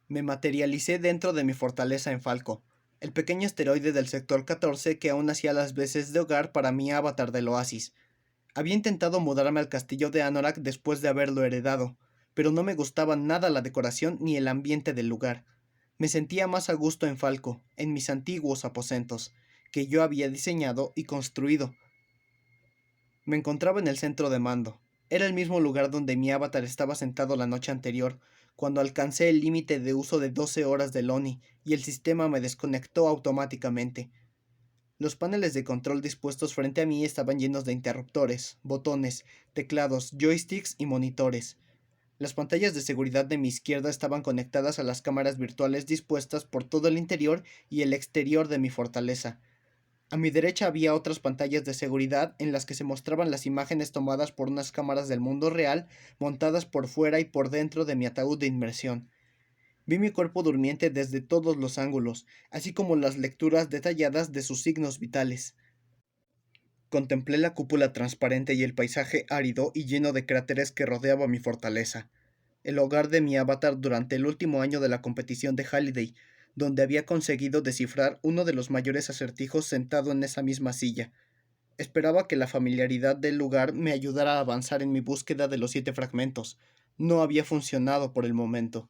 Me materialicé dentro de mi fortaleza en Falco, el pequeño asteroide del sector 14 que aún hacía las veces de hogar para mi avatar del oasis. Había intentado mudarme al castillo de Anorak después de haberlo heredado, pero no me gustaba nada la decoración ni el ambiente del lugar. Me sentía más a gusto en Falco, en mis antiguos aposentos, que yo había diseñado y construido. Me encontraba en el centro de mando. Era el mismo lugar donde mi avatar estaba sentado la noche anterior, cuando alcancé el límite de uso de 12 horas del ONI y el sistema me desconectó automáticamente. Los paneles de control dispuestos frente a mí estaban llenos de interruptores, botones, teclados, joysticks y monitores. Las pantallas de seguridad de mi izquierda estaban conectadas a las cámaras virtuales dispuestas por todo el interior y el exterior de mi fortaleza. A mi derecha había otras pantallas de seguridad en las que se mostraban las imágenes tomadas por unas cámaras del mundo real montadas por fuera y por dentro de mi ataúd de inmersión. Vi mi cuerpo durmiente desde todos los ángulos, así como las lecturas detalladas de sus signos vitales. Contemplé la cúpula transparente y el paisaje árido y lleno de cráteres que rodeaba mi fortaleza, el hogar de mi avatar durante el último año de la competición de Halliday, donde había conseguido descifrar uno de los mayores acertijos sentado en esa misma silla. Esperaba que la familiaridad del lugar me ayudara a avanzar en mi búsqueda de los 7 fragmentos. No había funcionado por el momento.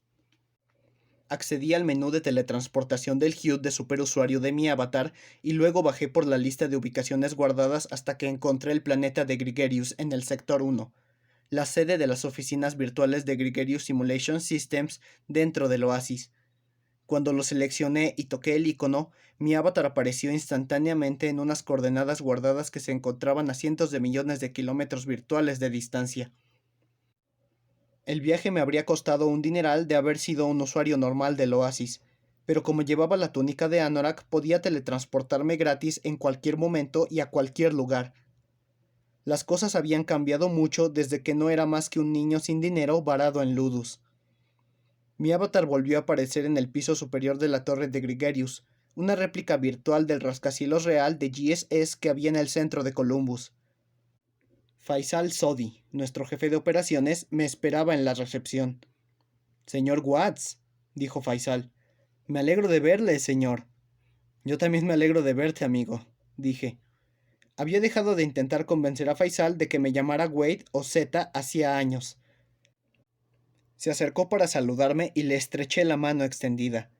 Accedí al menú de teletransportación del HUD de superusuario de mi avatar y luego bajé por la lista de ubicaciones guardadas hasta que encontré el planeta de Grigerius en el sector 1, la sede de las oficinas virtuales de Grigerius Simulation Systems dentro del oasis. Cuando lo seleccioné y toqué el icono, mi avatar apareció instantáneamente en unas coordenadas guardadas que se encontraban a cientos de millones de kilómetros virtuales de distancia. El viaje me habría costado un dineral de haber sido un usuario normal del oasis, pero como llevaba la túnica de Anorak podía teletransportarme gratis en cualquier momento y a cualquier lugar. Las cosas habían cambiado mucho desde que no era más que un niño sin dinero varado en Ludus. Mi avatar volvió a aparecer en el piso superior de la torre de Grigerius, una réplica virtual del rascacielos real de GSS que había en el centro de Columbus. Faisal Sodi, nuestro jefe de operaciones, me esperaba en la recepción. Señor Watts, dijo Faisal. Me alegro de verle, señor. Yo también me alegro de verte, amigo, dije. Había dejado de intentar convencer a Faisal de que me llamara Wade o Z hacía años. Se acercó para saludarme y le estreché la mano extendida.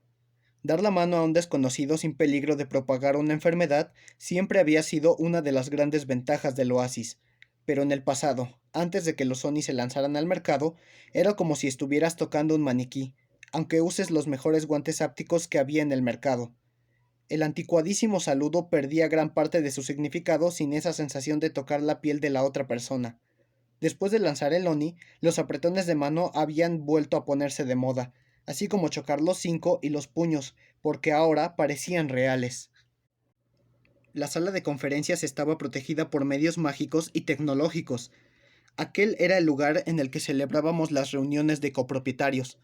Dar la mano a un desconocido sin peligro de propagar una enfermedad siempre había sido una de las grandes ventajas del oasis, pero en el pasado, antes de que los Sony se lanzaran al mercado, era como si estuvieras tocando un maniquí, aunque uses los mejores guantes ápticos que había en el mercado. El anticuadísimo saludo perdía gran parte de su significado sin esa sensación de tocar la piel de la otra persona. Después de lanzar el Oni, los apretones de mano habían vuelto a ponerse de moda, así como chocar los 5 y los puños, porque ahora parecían reales. La sala de conferencias estaba protegida por medios mágicos y tecnológicos. Aquel era el lugar en el que celebrábamos las reuniones de copropietarios.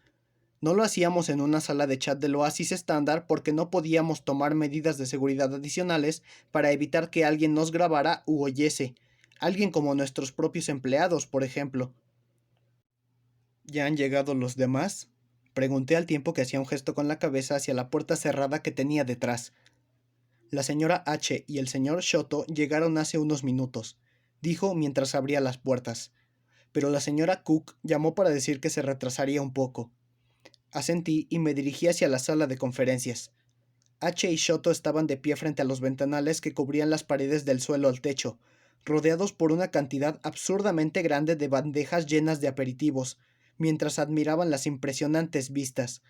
No lo hacíamos en una sala de chat del Oasis estándar porque no podíamos tomar medidas de seguridad adicionales para evitar que alguien nos grabara u oyese. Alguien como nuestros propios empleados, por ejemplo. ¿Ya han llegado los demás? Pregunté al tiempo que hacía un gesto con la cabeza hacia la puerta cerrada que tenía detrás. La señora H y el señor Shoto llegaron hace unos minutos, dijo mientras abría las puertas. Pero la señora Cook llamó para decir que se retrasaría un poco. Asentí y me dirigí hacia la sala de conferencias. H y Shoto estaban de pie frente a los ventanales que cubrían las paredes del suelo al techo, rodeados por una cantidad absurdamente grande de bandejas llenas de aperitivos, mientras admiraban las impresionantes vistas.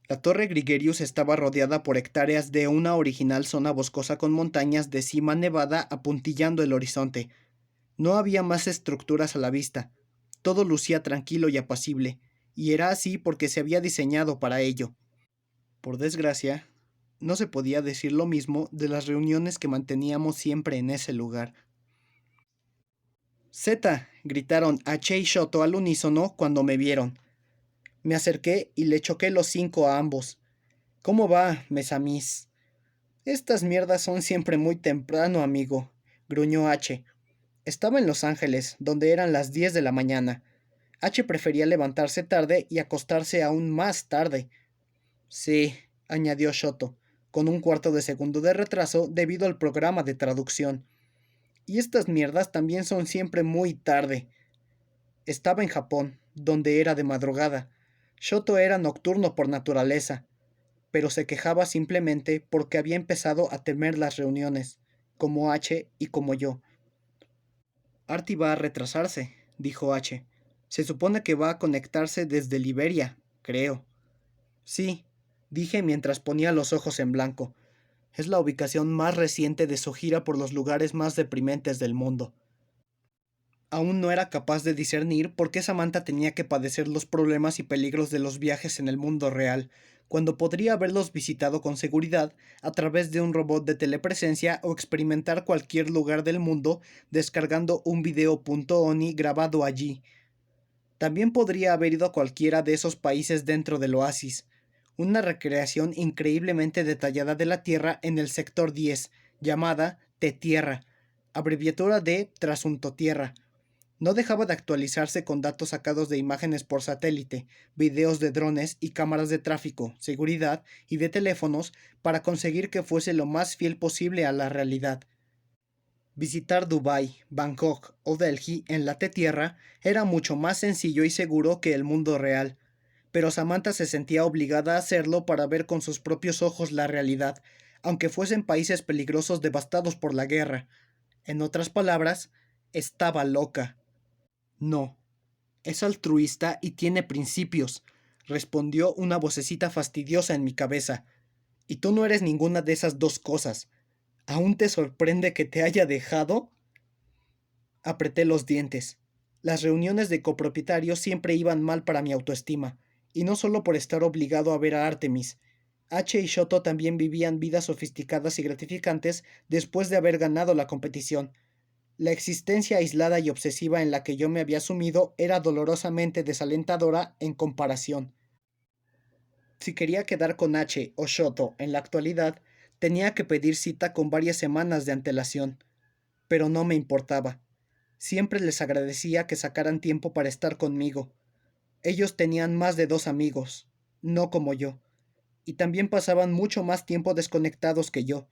La torre Grigerius estaba rodeada por hectáreas de una original zona boscosa con montañas de cima nevada apuntillando el horizonte. No había más estructuras a la vista. Todo lucía tranquilo y apacible, y era así porque se había diseñado para ello. Por desgracia, no se podía decir lo mismo de las reuniones que manteníamos siempre en ese lugar. ¡Zeta! Gritaron H y Shoto al unísono cuando me vieron. Me acerqué y le choqué los 5 a ambos. ¿Cómo va, Mesamis? Estas mierdas son siempre muy temprano, amigo, gruñó H. Estaba en Los Ángeles, donde eran las 10 de la mañana. H prefería levantarse tarde y acostarse aún más tarde. Sí, añadió Shoto, con un cuarto de segundo de retraso debido al programa de traducción. Y estas mierdas también son siempre muy tarde. Estaba en Japón, donde era de madrugada. Shoto era nocturno por naturaleza, pero se quejaba simplemente porque había empezado a temer las reuniones, como H y como yo. Artie va a retrasarse, dijo H. Se supone que va a conectarse desde Liberia, creo. Sí, dije mientras ponía los ojos en blanco. Es la ubicación más reciente de su gira por los lugares más deprimentes del mundo. Aún no era capaz de discernir por qué Samantha tenía que padecer los problemas y peligros de los viajes en el mundo real, cuando podría haberlos visitado con seguridad a través de un robot de telepresencia o experimentar cualquier lugar del mundo descargando un video .oni grabado allí. También podría haber ido a cualquiera de esos países dentro del oasis. Una recreación increíblemente detallada de la Tierra en el sector 10, llamada T-Tierra, abreviatura de Trasunto Tierra. No dejaba de actualizarse con datos sacados de imágenes por satélite, videos de drones y cámaras de tráfico, seguridad y de teléfonos para conseguir que fuese lo más fiel posible a la realidad. Visitar Dubái, Bangkok o Delhi en la T-Tierra era mucho más sencillo y seguro que el mundo real, pero Samantha se sentía obligada a hacerlo para ver con sus propios ojos la realidad, aunque fuesen países peligrosos devastados por la guerra. En otras palabras, estaba loca. No, es altruista y tiene principios, respondió una vocecita fastidiosa en mi cabeza. Y tú no eres ninguna de esas dos cosas. ¿Aún te sorprende que te haya dejado? Apreté los dientes. Las reuniones de copropietarios siempre iban mal para mi autoestima, y no solo por estar obligado a ver a Artemis. H y Shoto también vivían vidas sofisticadas y gratificantes después de haber ganado la competición. La existencia aislada y obsesiva en la que yo me había sumido era dolorosamente desalentadora en comparación. Si quería quedar con H o Shoto en la actualidad, tenía que pedir cita con varias semanas de antelación. Pero no me importaba. Siempre les agradecía que sacaran tiempo para estar conmigo. Ellos tenían más de 2 amigos, no como yo, y también pasaban mucho más tiempo desconectados que yo.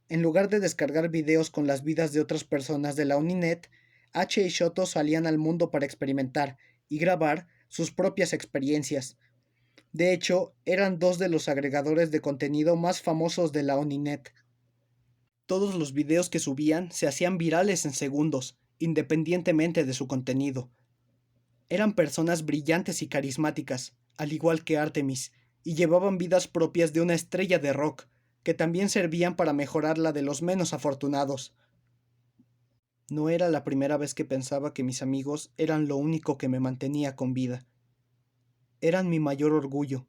En lugar de descargar videos con las vidas de otras personas de la Uninet, H y Shoto salían al mundo para experimentar y grabar sus propias experiencias. De hecho, eran dos de los agregadores de contenido más famosos de la Uninet. Todos los videos que subían se hacían virales en segundos, independientemente de su contenido. Eran personas brillantes y carismáticas, al igual que Artemis, y llevaban vidas propias de una estrella de rock, que también servían para mejorar la de los menos afortunados. No era la primera vez que pensaba que mis amigos eran lo único que me mantenía con vida. Eran mi mayor orgullo,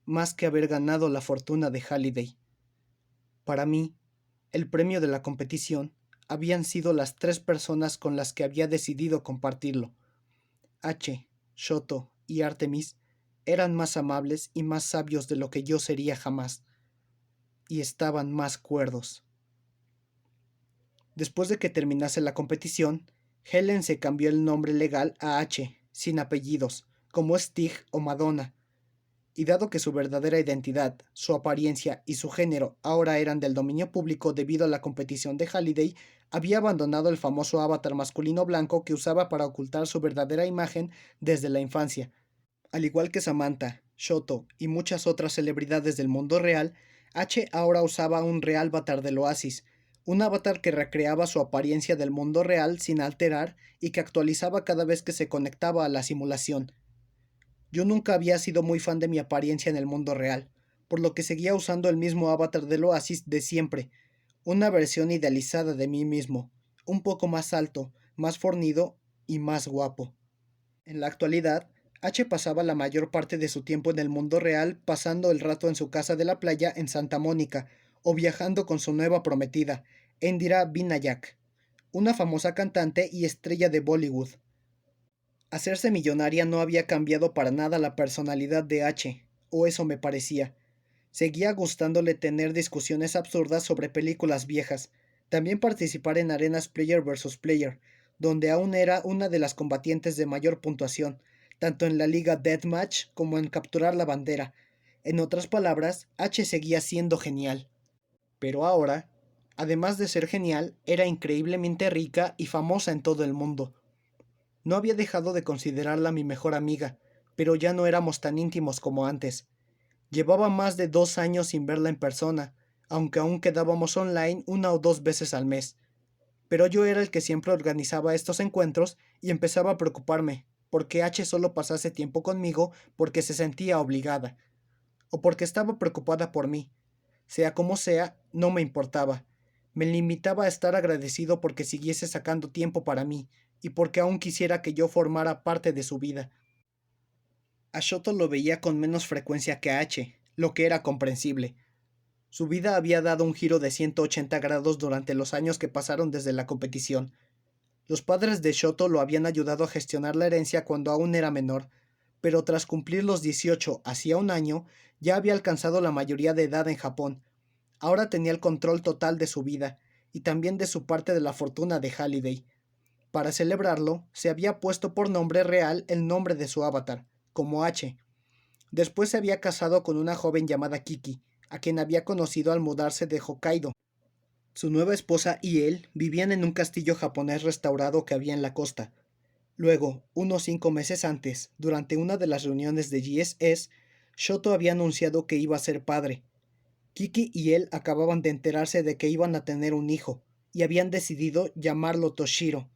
más que haber ganado la fortuna de Halliday. Para mí, el premio de la competición habían sido las 3 personas con las que había decidido compartirlo. H, Shoto y Artemis eran más amables y más sabios de lo que yo sería jamás, y estaban más cuerdos. Después de que terminase la competición, Helen se cambió el nombre legal a H, sin apellidos, como Stig o Madonna, y dado que su verdadera identidad, su apariencia y su género ahora eran del dominio público debido a la competición de Halliday, había abandonado el famoso avatar masculino blanco que usaba para ocultar su verdadera imagen desde la infancia. Al igual que Samantha, Shoto y muchas otras celebridades del mundo real, H ahora usaba un real avatar del Oasis, un avatar que recreaba su apariencia del mundo real sin alterar y que actualizaba cada vez que se conectaba a la simulación. Yo nunca había sido muy fan de mi apariencia en el mundo real, por lo que seguía usando el mismo avatar del Oasis de siempre, una versión idealizada de mí mismo, un poco más alto, más fornido y más guapo. En la actualidad, H pasaba la mayor parte de su tiempo en el mundo real pasando el rato en su casa de la playa en Santa Mónica o viajando con su nueva prometida, Indira Vinayak, una famosa cantante y estrella de Bollywood. Hacerse millonaria no había cambiado para nada la personalidad de H, o eso me parecía. Seguía gustándole tener discusiones absurdas sobre películas viejas, también participar en arenas player versus player, donde aún era una de las combatientes de mayor puntuación, tanto en la liga Deathmatch como en capturar la bandera. En otras palabras, H seguía siendo genial. Pero ahora, además de ser genial, era increíblemente rica y famosa en todo el mundo. No había dejado de considerarla mi mejor amiga, pero ya no éramos tan íntimos como antes. Llevaba más de 2 años sin verla en persona, aunque aún quedábamos online 1 o 2 veces al mes. Pero yo era el que siempre organizaba estos encuentros y empezaba a preocuparme, porque H solo pasase tiempo conmigo porque se sentía obligada, o porque estaba preocupada por mí. Sea como sea, no me importaba. Me limitaba a estar agradecido porque siguiese sacando tiempo para mí, y porque aún quisiera que yo formara parte de su vida. A Shoto lo veía con menos frecuencia que a H, lo que era comprensible. Su vida había dado un giro de 180 grados durante los años que pasaron desde la competición. Los padres de Shoto lo habían ayudado a gestionar la herencia cuando aún era menor, pero tras cumplir los 18 hacía un año, ya había alcanzado la mayoría de edad en Japón. Ahora tenía el control total de su vida, y también de su parte de la fortuna de Halliday. Para celebrarlo, se había puesto por nombre real el nombre de su avatar, como H. Después se había casado con una joven llamada Kiki, a quien había conocido al mudarse de Hokkaido. Su nueva esposa y él vivían en un castillo japonés restaurado que había en la costa. Luego, unos 5 meses antes, durante una de las reuniones de GSS, Shoto había anunciado que iba a ser padre. Kiki y él acababan de enterarse de que iban a tener un hijo, y habían decidido llamarlo Toshiro.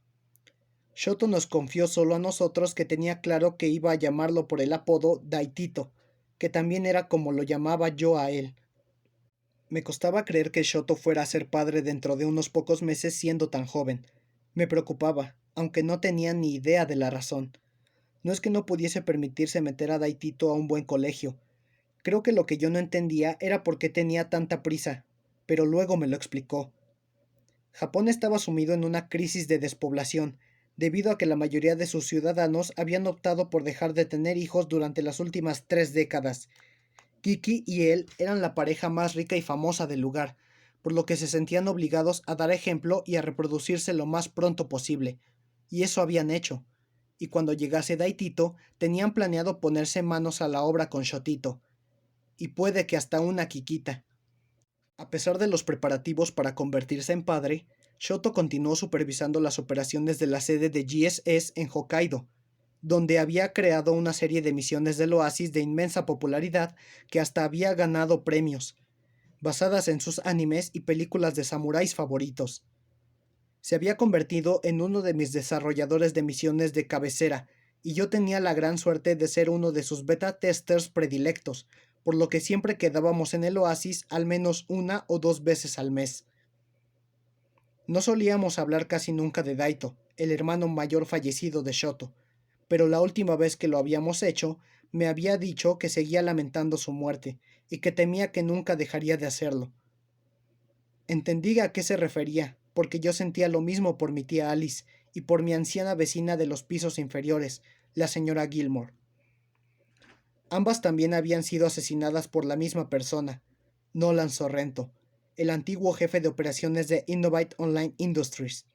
Shoto nos confió solo a nosotros que tenía claro que iba a llamarlo por el apodo Daitito, que también era como lo llamaba yo a él. Me costaba creer que Shoto fuera a ser padre dentro de unos pocos meses siendo tan joven. Me preocupaba, aunque no tenía ni idea de la razón. No es que no pudiese permitirse meter a Daitito a un buen colegio. Creo que lo que yo no entendía era por qué tenía tanta prisa, pero luego me lo explicó. Japón estaba sumido en una crisis de despoblación, debido a que la mayoría de sus ciudadanos habían optado por dejar de tener hijos durante las últimas 3 décadas. Kiki y él eran la pareja más rica y famosa del lugar, por lo que se sentían obligados a dar ejemplo y a reproducirse lo más pronto posible, y eso habían hecho. Y cuando llegase Daitito, tenían planeado ponerse manos a la obra con Shotito, y puede que hasta una Kikita. A pesar de los preparativos para convertirse en padre, Shoto continuó supervisando las operaciones de la sede de GSS en Hokkaido, donde había creado una serie de misiones del Oasis de inmensa popularidad que hasta había ganado premios, basadas en sus animes y películas de samuráis favoritos. Se había convertido en uno de mis desarrolladores de misiones de cabecera, y yo tenía la gran suerte de ser uno de sus beta testers predilectos, por lo que siempre quedábamos en el Oasis al menos 1 o 2 veces al mes. No solíamos hablar casi nunca de Daito, el hermano mayor fallecido de Shoto, pero la última vez que lo habíamos hecho, me había dicho que seguía lamentando su muerte, y que temía que nunca dejaría de hacerlo. Entendí a qué se refería, porque yo sentía lo mismo por mi tía Alice y por mi anciana vecina de los pisos inferiores, la señora Gilmore. Ambas también habían sido asesinadas por la misma persona, Nolan Sorrento, el antiguo jefe de operaciones de Innovate Online Industries.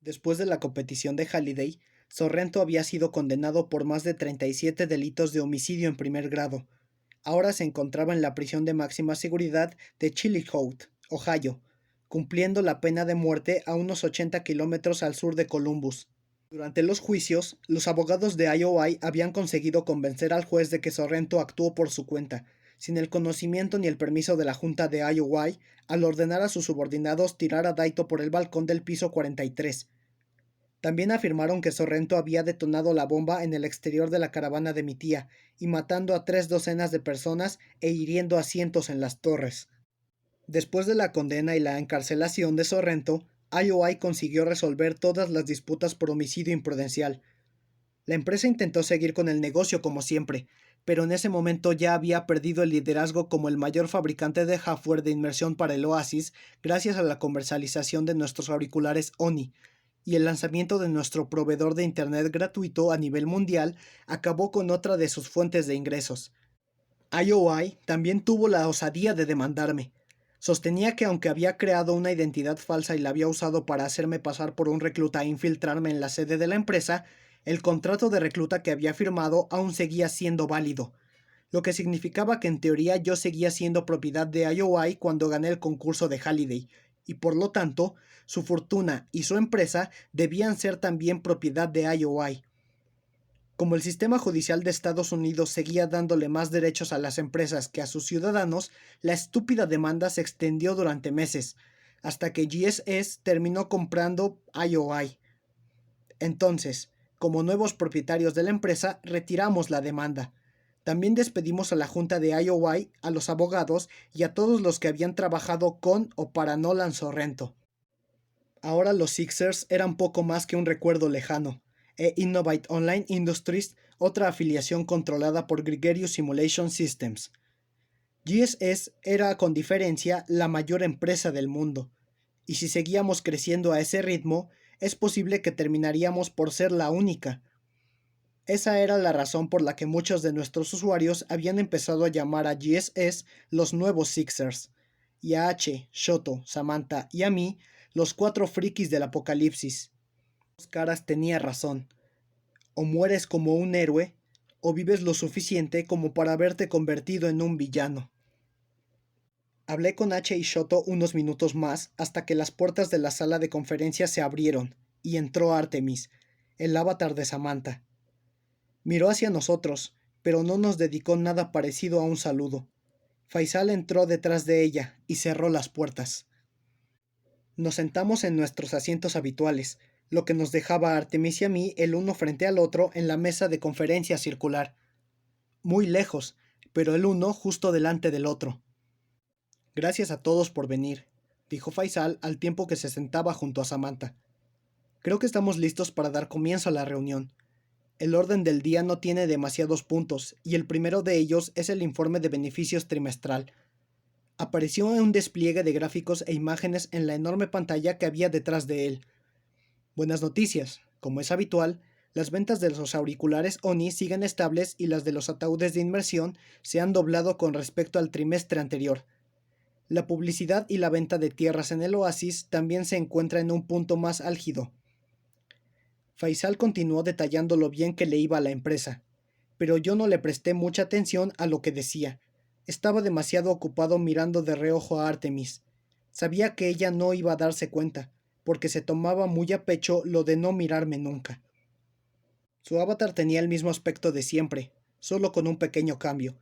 Después de la competición de Halliday, Sorrento había sido condenado por más de 37 delitos de homicidio en primer grado. Ahora se encontraba en la prisión de máxima seguridad de Chillicothe, Ohio, cumpliendo la pena de muerte a unos 80 kilómetros al sur de Columbus. Durante los juicios, los abogados de IOI habían conseguido convencer al juez de que Sorrento actuó por su cuenta, sin el conocimiento ni el permiso de la junta de IOI, al ordenar a sus subordinados tirar a Daito por el balcón del piso 43. También afirmaron que Sorrento había detonado la bomba en el exterior de la caravana de mi tía, y matando a 3 docenas de personas e hiriendo a cientos en las torres. Después de la condena y la encarcelación de Sorrento, IOI consiguió resolver todas las disputas por homicidio imprudencial. La empresa intentó seguir con el negocio como siempre, pero en ese momento ya había perdido el liderazgo como el mayor fabricante de hardware de inmersión para el Oasis gracias a la comercialización de nuestros auriculares Oni, y el lanzamiento de nuestro proveedor de Internet gratuito a nivel mundial acabó con otra de sus fuentes de ingresos. IOI también tuvo la osadía de demandarme. Sostenía que aunque había creado una identidad falsa y la había usado para hacerme pasar por un recluta e infiltrarme en la sede de la empresa, El contrato de recluta que había firmado aún seguía siendo válido, lo que significaba que en teoría yo seguía siendo propiedad de IOI cuando gané el concurso de Halliday, y por lo tanto, su fortuna y su empresa debían ser también propiedad de IOI. Como el sistema judicial de Estados Unidos seguía dándole más derechos a las empresas que a sus ciudadanos, la estúpida demanda se extendió durante meses, hasta que GSS terminó comprando IOI. Entonces, como nuevos propietarios de la empresa, retiramos la demanda. También despedimos a la junta de IOI, a los abogados y a todos los que habían trabajado con o para Nolan Sorrento. Ahora los Sixers eran poco más que un recuerdo lejano, e Innovate Online Industries, otra afiliación controlada por Gregarious Simulation Systems. GSS era con diferencia la mayor empresa del mundo, y si seguíamos creciendo a ese ritmo, es posible que terminaríamos por ser la única. Esa era la razón por la que muchos de nuestros usuarios habían empezado a llamar a GSS los nuevos Sixers, y a H, Shoto, Samantha y a mí los 4 frikis del apocalipsis. Caras tenía razón. O mueres como un héroe, o vives lo suficiente como para haberte convertido en un villano. Hablé con H y Shoto unos minutos más hasta que las puertas de la sala de conferencias se abrieron, y entró Artemis, el avatar de Samantha. Miró hacia nosotros, pero no nos dedicó nada parecido a un saludo. Faisal entró detrás de ella y cerró las puertas. Nos sentamos en nuestros asientos habituales, lo que nos dejaba a Artemis y a mí el uno frente al otro en la mesa de conferencia circular. Muy lejos, pero el uno justo delante del otro. Gracias a todos por venir, dijo Faisal al tiempo que se sentaba junto a Samantha. Creo que estamos listos para dar comienzo a la reunión. El orden del día no tiene demasiados puntos, y el primero de ellos es el informe de beneficios trimestral. Apareció un despliegue de gráficos e imágenes en la enorme pantalla que había detrás de él. Buenas noticias. Como es habitual, las ventas de los auriculares ONI siguen estables y las de los ataúdes de inmersión se han doblado con respecto al trimestre anterior. La publicidad y la venta de tierras en el oasis también se encuentra en un punto más álgido. Faisal continuó detallando lo bien que le iba a la empresa, pero yo no le presté mucha atención a lo que decía. Estaba demasiado ocupado mirando de reojo a Artemis. Sabía que ella no iba a darse cuenta, porque se tomaba muy a pecho lo de no mirarme nunca. Su avatar tenía el mismo aspecto de siempre, solo con un pequeño cambio.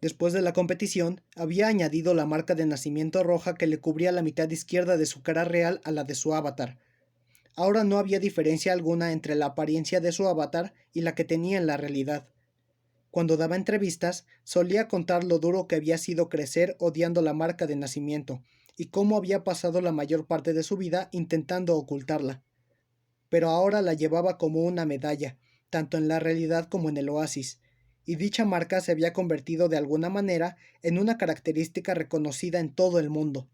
Después de la competición, había añadido la marca de nacimiento roja que le cubría la mitad izquierda de su cara real a la de su avatar. Ahora no había diferencia alguna entre la apariencia de su avatar y la que tenía en la realidad. Cuando daba entrevistas, solía contar lo duro que había sido crecer odiando la marca de nacimiento, y cómo había pasado la mayor parte de su vida intentando ocultarla. Pero ahora la llevaba como una medalla, tanto en la realidad como en el oasis, y dicha marca se había convertido de alguna manera en una característica reconocida en todo el mundo.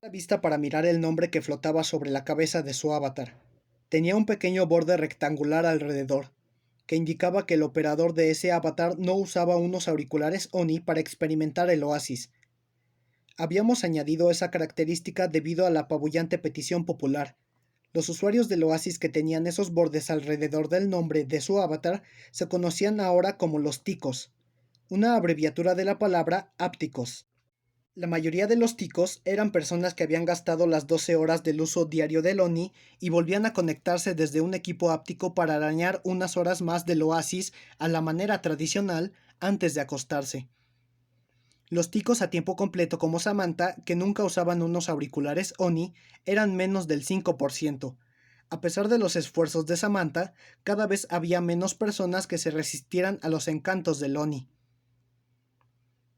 La vista para mirar el nombre que flotaba sobre la cabeza de su avatar. Tenía un pequeño borde rectangular alrededor, que indicaba que el operador de ese avatar no usaba unos auriculares ONI para experimentar el oasis. Habíamos añadido esa característica debido a la apabullante petición popular. Los usuarios del oasis que tenían esos bordes alrededor del nombre de su avatar se conocían ahora como los ticos, una abreviatura de la palabra ápticos. La mayoría de los ticos eran personas que habían gastado las 12 horas del uso diario del ONI y volvían a conectarse desde un equipo áptico para arañar unas horas más del oasis a la manera tradicional antes de acostarse. Los ticos a tiempo completo como Samantha, que nunca usaban unos auriculares ONI, eran menos del 5%. A pesar de los esfuerzos de Samantha, cada vez había menos personas que se resistieran a los encantos del ONI.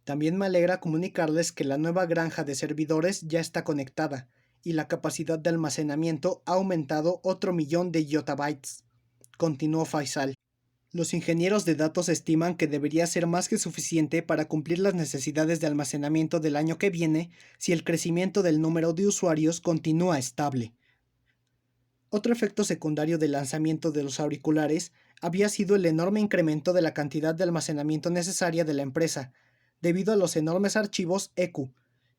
También me alegra comunicarles que la nueva granja de servidores ya está conectada, y la capacidad de almacenamiento ha aumentado otro 1.000.000 de yottabytes, continuó Faisal. Los ingenieros de datos estiman que debería ser más que suficiente para cumplir las necesidades de almacenamiento del año que viene si el crecimiento del número de usuarios continúa estable. Otro efecto secundario del lanzamiento de los auriculares había sido el enorme incremento de la cantidad de almacenamiento necesaria de la empresa, debido a los enormes archivos EQ,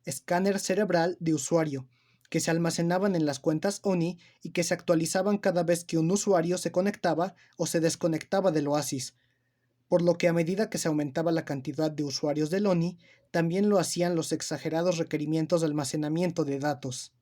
escáner cerebral de usuario, que se almacenaban en las cuentas ONI y que se actualizaban cada vez que un usuario se conectaba o se desconectaba del Oasis, por lo que a medida que se aumentaba la cantidad de usuarios del ONI, también lo hacían los exagerados requerimientos de almacenamiento de datos.